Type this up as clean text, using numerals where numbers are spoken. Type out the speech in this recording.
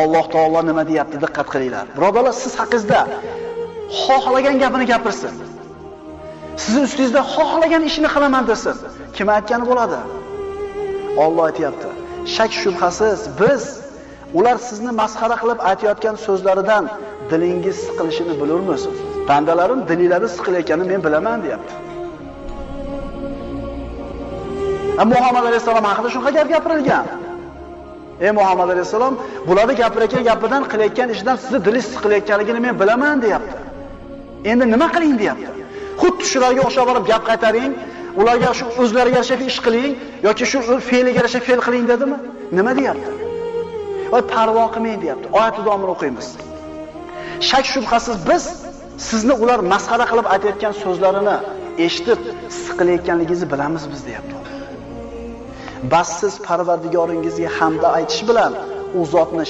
Alloh taolo nima deyapti? Diqqat qilinglar. Birodarlar, siz haqingizda xohlagan gapini gapirsin. Sizning ustingizda xohlagan ishini qilaman desin. Kim aytgani bo'ladi? Alloh aytayapti. Shak shubhasiz biz ular sizni masxara qilib aytayotgan so'zlaridan dilingiz siqilishini bilurmiz. Bandalarim dillari siqilayotganini men bilaman, deyapti. Muhammad alayhisalom haqida shunaqa gap gapirilgan. Ey Muhammad alayhisalom, bularni gapirayotgan gapidan qilayotgan ishidan sizni dilingiz siqilayotganligini men bilaman, deyapti. Endi nima qiling, deyapti. Xuddi shularga o'xshab borib gap qaytaring, ularga shu o'zlariga yarasha ish qiling yoki shu fe'liga yarasha fe'l qiling dedimi? Nima deyapti? Voy parvo qilmang, deyapti. Oyat davomini o'qiymiz. Shak shubhasiz biz sizni ular masxara qilib aytayotgan so'zlarini eshitib siqilayotganligingizni bilamiz biz, deyapti. Bas siz Parvardigoringizga hamda aytish bilan u zotni